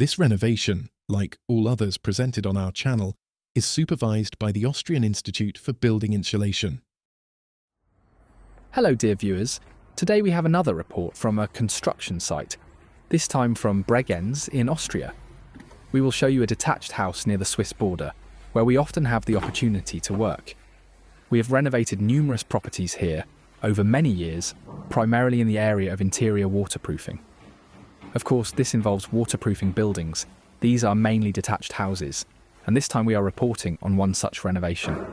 This renovation, like all others presented on our channel, is supervised by the Austrian Institute for Building Insulation. Hello dear viewers, today we have another report from a construction site, this time from Bregenz in Austria. We will show you a detached house near the Swiss border, where we often have the opportunity to work. We have renovated numerous properties here over many years, primarily in the area of interior waterproofing. Of course, this involves waterproofing buildings. These are mainly detached houses, and this time we are reporting on one such renovation.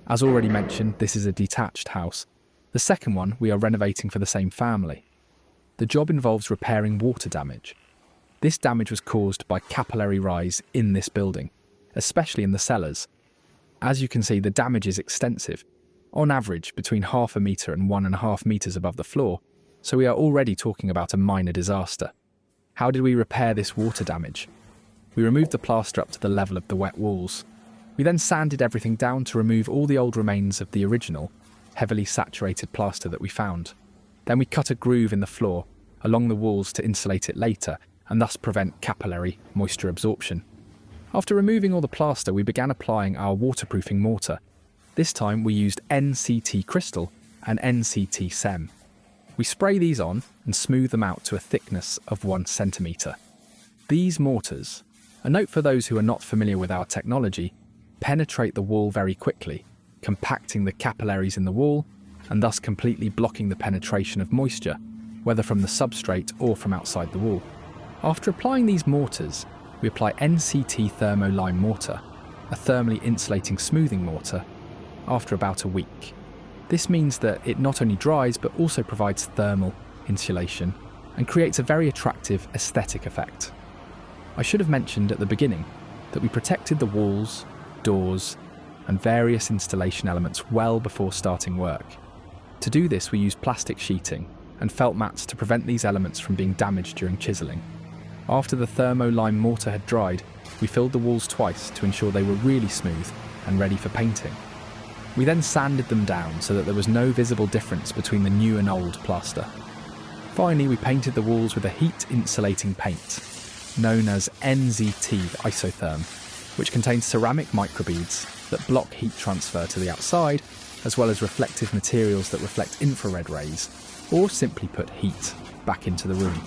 As already mentioned, this is a detached house. The second one we are renovating for the same family. The job involves repairing water damage. This damage was caused by capillary rise in this building, especially in the cellars. As you can see, the damage is extensive, on average between 0.5 metre and 1.5 metres above the floor, so we are already talking about a minor disaster. How did we repair this water damage? We removed the plaster up to the level of the wet walls. We then sanded everything down to remove all the old remains of the original, heavily saturated plaster that we found. Then we cut a groove in the floor along the walls to insulate it later and thus prevent capillary moisture absorption. After removing all the plaster, we began applying our waterproofing mortar. This time we used NCT crystal and NCT SEM. We spray these on and smooth them out to a thickness of 1 centimetre. These mortars, a note for those who are not familiar with our technology, penetrate the wall very quickly, compacting the capillaries in the wall and thus completely blocking the penetration of moisture, whether from the substrate or from outside the wall. After applying these mortars, we apply NCT thermo-lime mortar, a thermally insulating smoothing mortar, after about a week. This means that it not only dries but also provides thermal insulation and creates a very attractive aesthetic effect. I should have mentioned at the beginning that we protected the walls, doors, and various installation elements well before starting work. To do this, we used plastic sheeting and felt mats to prevent these elements from being damaged during chiselling. After the thermo-lime mortar had dried, we filled the walls twice to ensure they were really smooth and ready for painting. We then sanded them down so that there was no visible difference between the new and old plaster. Finally, we painted the walls with a heat-insulating paint, known as NZT isotherm, which contains ceramic microbeads that block heat transfer to the outside, as well as reflective materials that reflect infrared rays, or simply put heat back into the room.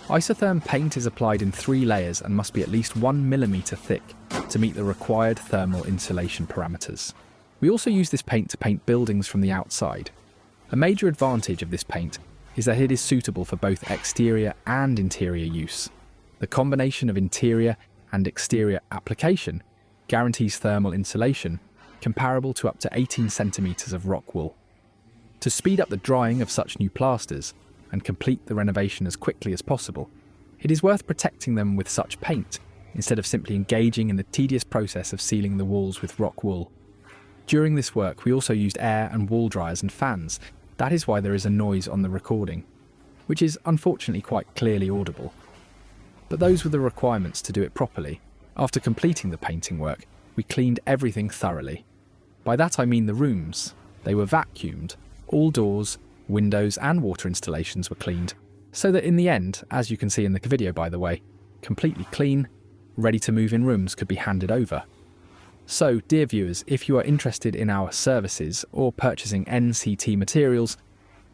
Isotherm paint is applied in 3 layers and must be at least 1 millimetre thick to meet the required thermal insulation parameters. We also use this paint to paint buildings from the outside. A major advantage of this paint is that it is suitable for both exterior and interior use. The combination of interior and exterior application guarantees thermal insulation comparable to up to 18 centimetres of rock wool. To speed up the drying of such new plasters and complete the renovation as quickly as possible, it is worth protecting them with such paint instead of simply engaging in the tedious process of sealing the walls with rock wool. During this work, we also used air and wall dryers and fans. That is why there is a noise on the recording, which is unfortunately quite clearly audible. But those were the requirements to do it properly. After completing the painting work, we cleaned everything thoroughly. By that I mean the rooms. They were vacuumed. All doors, windows and water installations were cleaned, so that in the end, as you can see in the video by the way, completely clean, ready to move in rooms could be handed over. So, dear viewers, if you are interested in our services or purchasing NCT materials,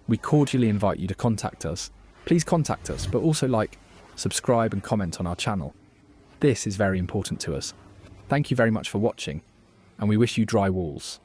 we cordially invite you to contact us. Please contact us, but also like, subscribe and comment on our channel. This is very important to us. Thank you very much for watching, and we wish you dry walls.